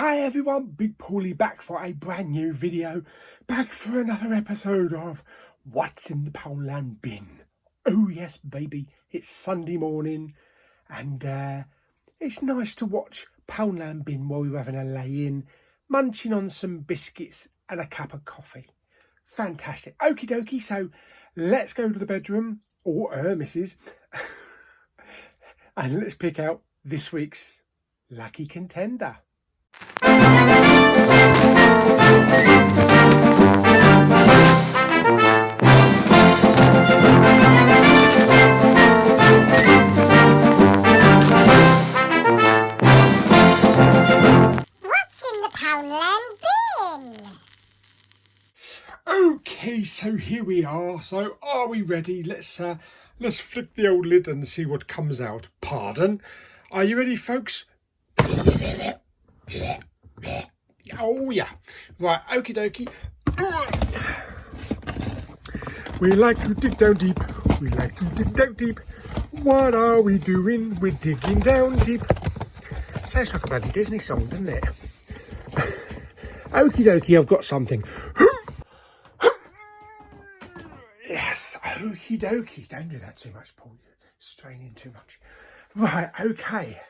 Hi everyone, Big Pauly back for a brand new video, back for another episode of What's in the Poundland bin. Oh yes baby, it's Sunday morning and it's nice to watch Poundland bin while we're having a lay-in, munching on some biscuits and a cup of coffee. Fantastic. Okie dokie, so let's go to the bedroom, or missus, and let's pick out this week's lucky contender. What's in the Poundland bin? Okay, so here we are. So are we ready? Let's flick the old lid and see what comes out. Pardon. Are you ready, folks? Oh yeah. Right, okie dokie. We like to dig down deep. We like to dig down deep. What are we doing? We're digging down deep. Sounds like a bloody Disney song, doesn't it? Okie dokie, I've got something. Yes, okie dokie. Don't do that too much, Paul. You're straining too much. Right, okay.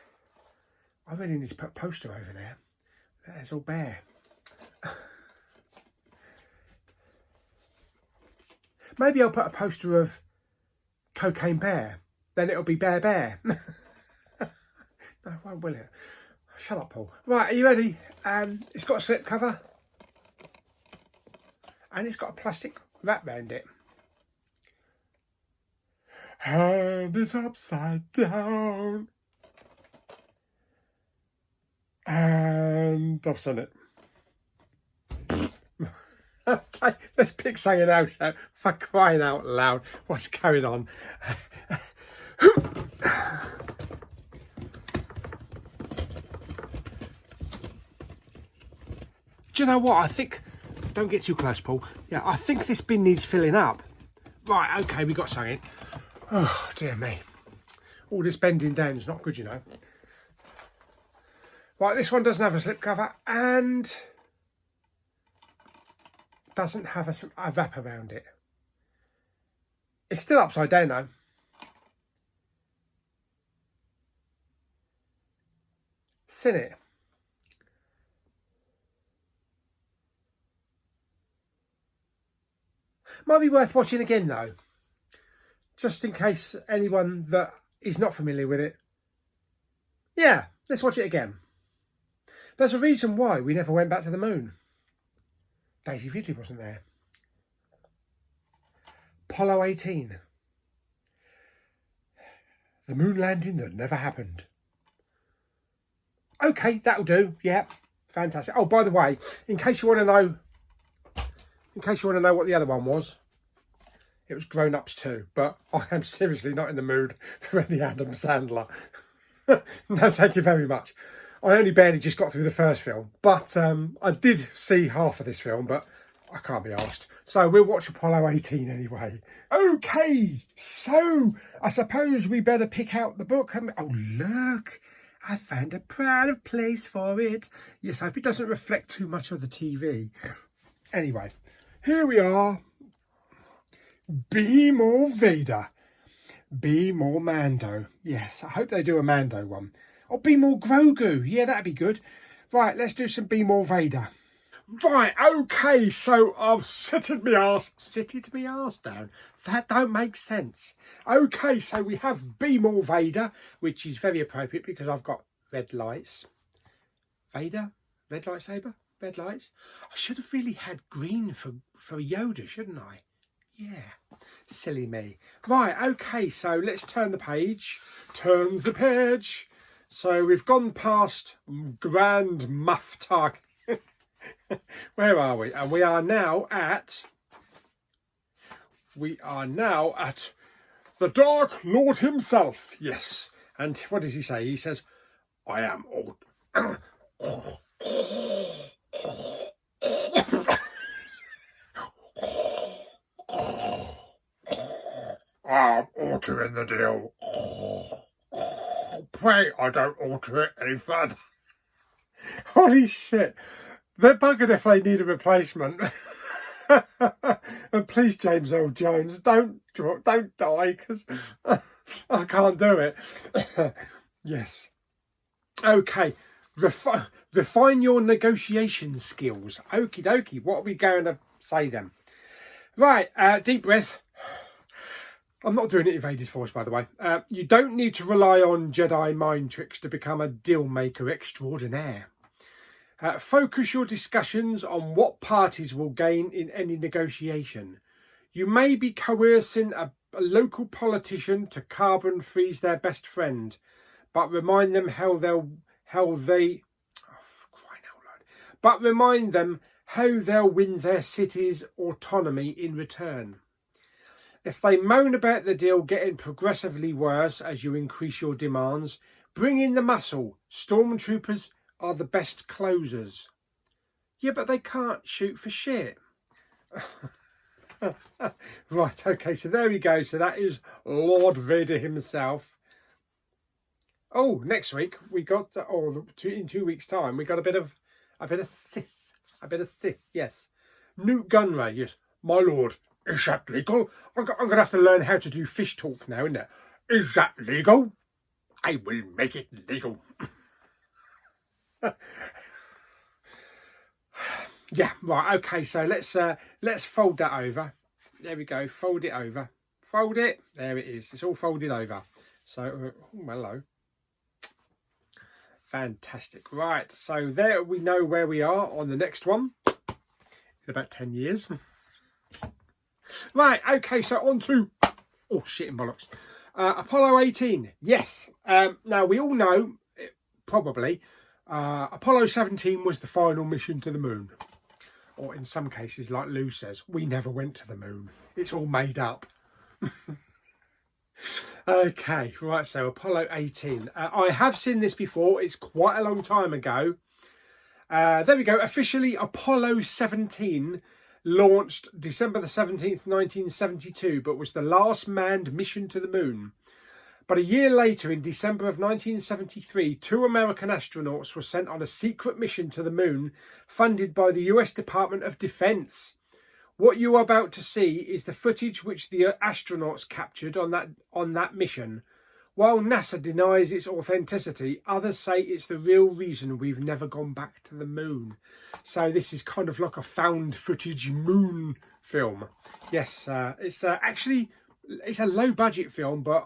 I really need to put a poster over there. There's all bare. Maybe I'll put a poster of Cocaine Bear. Then it'll be Bear Bear. No, it won't, will it? Shut up, Paul. Right, are you ready? It's got a slip cover. And it's got a plastic wrap round it. And it's upside down. And I've done it. Okay, let's pick something else out. For crying out loud. What's going on? Do you know what? I think... Don't get too close, Paul. Yeah, I think this bin needs filling up. Right, okay, we got something. Oh, dear me. All this bending down is not good, you know. Right, this one doesn't have a slipcover and doesn't have a wrap around it. It's still upside down though. Seen it? Might be worth watching again though, just in case anyone that is not familiar with it. Yeah, let's watch it again. There's a reason why we never went back to the moon. Daisy Ridley wasn't there. Apollo 18. The moon landing that never happened. Okay, that'll do. Yeah, fantastic. Oh, by the way, in case you want to know what the other one was, it was Grown Ups 2. But I am seriously not in the mood for any Adam Sandler. No, thank you very much. I only barely just got through the first film, but I did see half of this film, but I can't be asked. So we'll watch Apollo 18 anyway. Okay, so I suppose we better pick out the book. Oh, look, I found a proud place for it. Yes, I hope it doesn't reflect too much of the TV. Anyway, here we are. Be More Vader. Be More Mando. Yes, I hope they do a Mando one. Or Be More Grogu. Yeah, that'd be good. Right, let's do some Be More Vader. Right, okay, so I've sitted me arse down. That don't make sense. Okay, so we have Be More Vader, which is very appropriate because I've got red lights. Vader? Red lightsaber? Red lights? I should have really had green for Yoda, shouldn't I? Yeah, silly me. Right, okay, so let's turn the page. Turns the page. So we've gone past Grand Moff Tarkin. Where are we? And we are now at the Dark Lord himself. Yes. And what does he say? He says, I am old. I'm altering the deal. Pray I don't alter it any further. Holy shit. They're buggered if they need a replacement. And please, James Earl Jones, don't die, because I can't do it. Yes. Okay. Refine your negotiation skills. Okie dokie. What are we going to say then? Right. Deep breath. I'm not doing it in Vader's voice, by the way. You don't need to rely on Jedi mind tricks to become a deal maker extraordinaire. Focus your discussions on what parties will gain in any negotiation. You may be coercing a local politician to carbon freeze their best friend, but remind them how they'll win their city's autonomy in return. If they moan about the deal getting progressively worse as you increase your demands, bring in the muscle. Stormtroopers are the best closers. Yeah, but they can't shoot for shit. Right, okay, so there we go. So that is Lord Vader himself. Oh, next week we got, in 2 weeks' time, we got a bit of Sith, yes. Newt Gunray, yes. My lord, is that legal? I'm going to have to learn how to do fish talk now, isn't it? Is that legal? I will make it legal. Yeah, right, okay, so let's fold that over. There we go, fold it over. Fold it, there it is. It's all folded over. So, hello. Fantastic. Right, so there we know where we are on the next one. In about 10 years. Right, okay, so on to... Oh, shit and bollocks. Apollo 18, yes. Now, we all know, probably, Apollo 17 was the final mission to the moon. Or in some cases, like Lou says, we never went to the moon. It's all made up. Okay, right, so Apollo 18. I have seen this before. It's quite a long time ago. There we go. Officially, Apollo 17 launched December the 17th, 1972, but was the last manned mission to the moon. But a year later, in December of 1973, 2 American astronauts were sent on a secret mission to the moon, funded by the US Department of Defense. What you are about to see is the footage which the astronauts captured on that mission. While NASA denies its authenticity, others say it's the real reason we've never gone back to the moon. So this is kind of like a found footage moon film. Yes, it's actually a low budget film, but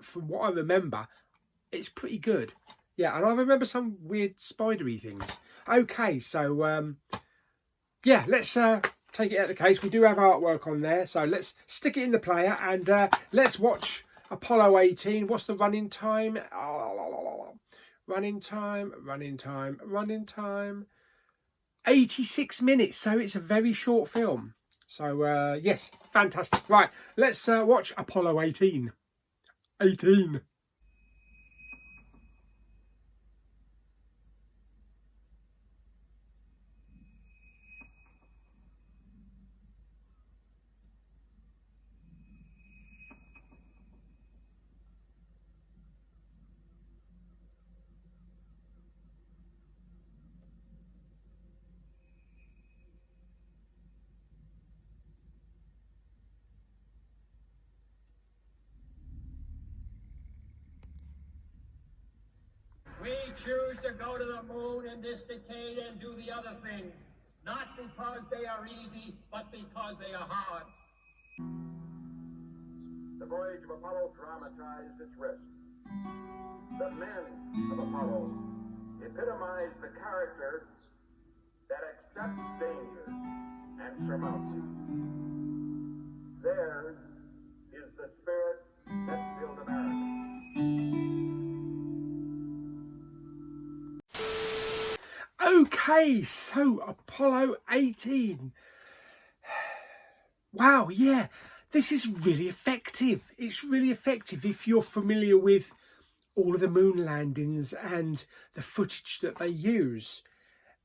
from what I remember, it's pretty good. Yeah, and I remember some weird spidery things. Okay, so yeah, let's take it out of the case. We do have artwork on there, so let's stick it in the player and let's watch Apollo 18. What's the running time? Running time. 86 minutes, so it's a very short film. So yes, fantastic. Right, let's watch Apollo 18. 18. We choose to go to the moon in this decade and do the other thing, not because they are easy, but because they are hard. The voyage of Apollo dramatized its risk. The men of Apollo epitomized the character that accepts danger and surmounts it. Theirs is the spirit that built America. Okay, so Apollo 18. Wow, yeah, this is really effective. It's really effective if you're familiar with all of the moon landings and the footage that they use.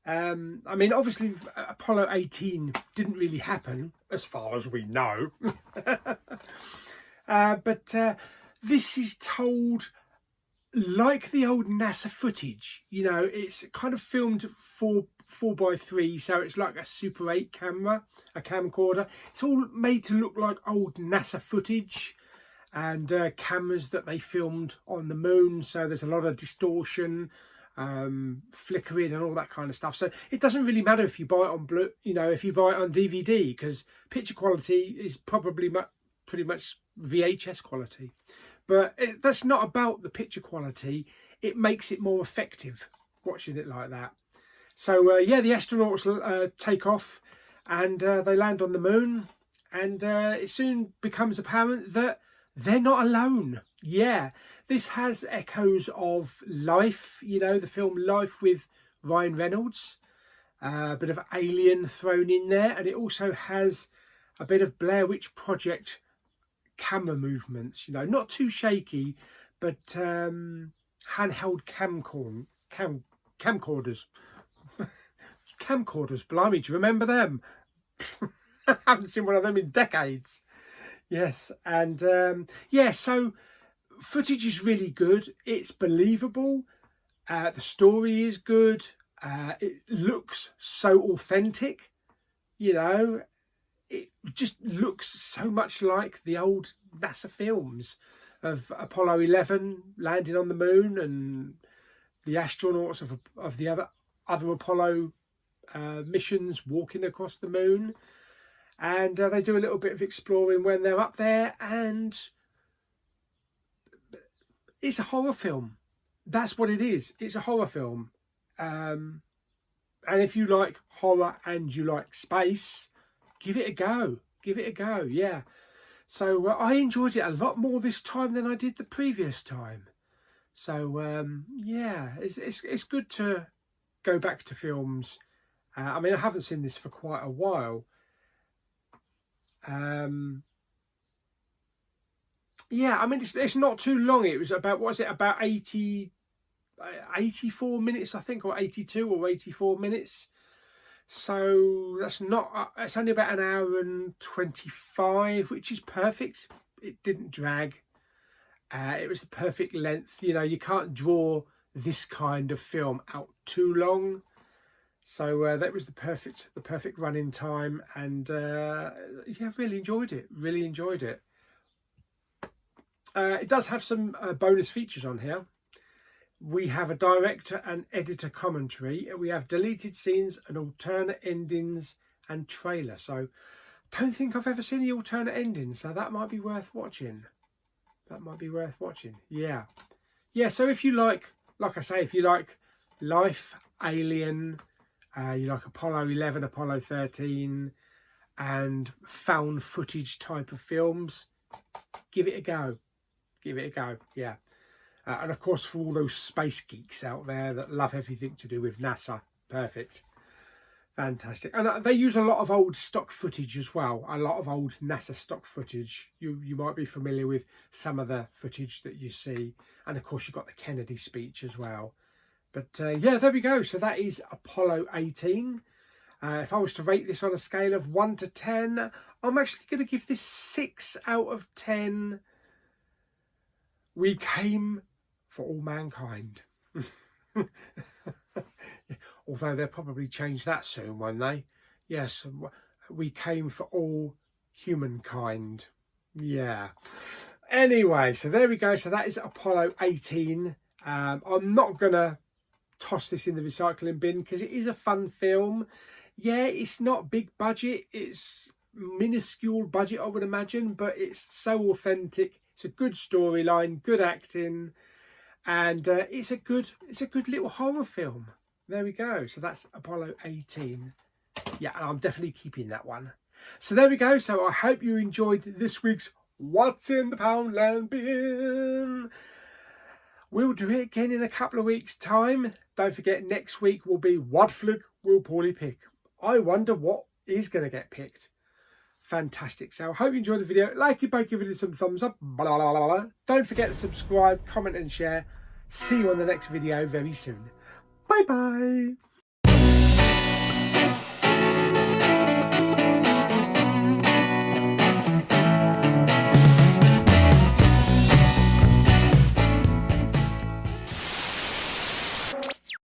I mean, obviously, Apollo 18 didn't really happen, as far as we know. But this is told like the old NASA footage. You know, it's kind of filmed 4x3, so it's like a Super 8 camera, a camcorder. It's all made to look like old NASA footage and cameras that they filmed on the moon. So there's a lot of distortion, flickering and all that kind of stuff. So it doesn't really matter if you buy it on if you buy it on DVD, because picture quality is probably pretty much VHS quality. But that's not about the picture quality. It makes it more effective watching it like that. So yeah, the astronauts take off and they land on the moon, and it soon becomes apparent that they're not alone. Yeah, this has echoes of Life, you know, the film Life with Ryan Reynolds. A bit of Alien thrown in there, and it also has a bit of Blair Witch Project camera movements, you know, not too shaky, but handheld camcorders. Camcorders, blimey, do you remember them? I haven't seen one of them in decades. Yes, and yeah, so footage is really good. It's believable. The story is good. It looks so authentic, you know. It just looks so much like the old NASA films of Apollo 11 landing on the moon and the astronauts of the other Apollo missions walking across the moon. And they do a little bit of exploring when they're up there, and it's a horror film. That's what it is. It's a horror film. And if you like horror and you like space, give it a go. Give it a go, yeah. So I enjoyed it a lot more this time than I did the previous time. So yeah, it's good to go back to films. I mean, I haven't seen this for quite a while. Yeah, I mean, it's not too long. It was about, what was it, about 84 minutes, I think, or 82 or 84 minutes. So that's not, it's only about an hour and 25, which is perfect. It didn't drag. It was the perfect length. You know, you can't draw this kind of film out too long. So that was the perfect running time, and yeah, really enjoyed it. Really enjoyed it. It does have some bonus features on here. We have a director and editor commentary. We have deleted scenes and alternate endings and trailer. So don't think I've ever seen the alternate ending, so that might be worth watching. That might be worth watching. Yeah. Yeah, so if you like I say, if you like Life, Alien, you like Apollo 11, Apollo 13 and found footage type of films, give it a go. Give it a go, yeah. And of course, for all those space geeks out there that love everything to do with NASA, perfect. Fantastic. And they use a lot of old stock footage as well. A lot of old NASA stock footage. You might be familiar with some of the footage that you see. And of course, you've got the Kennedy speech as well. But yeah, there we go. So that is Apollo 18. If I was to rate this on a scale of 1 to 10, I'm actually going to give this 6 out of 10. We came for all mankind. Although they'll probably change that soon, won't they? Yes, we came for all humankind. Yeah. Anyway, so there we go. So that is Apollo 18. I'm not going to toss this in the recycling bin because it is a fun film. Yeah, it's not big budget. It's minuscule budget, I would imagine, but it's so authentic. It's a good storyline, good acting, and it's a good little horror film. There we go. So that's Apollo 18. Yeah, and I'm definitely keeping that one. So there we go. So I hope you enjoyed this week's What's in the Poundland bin. We'll do it again in a couple of weeks' time. Don't forget, next week will be What Flick Will Pauly Pick? I wonder what is going to get picked. Fantastic. So I hope you enjoyed the video. Like it, give it some thumbs up. Blah, blah, blah, blah. Don't forget to subscribe, comment and share. See you on the next video very soon. Bye bye.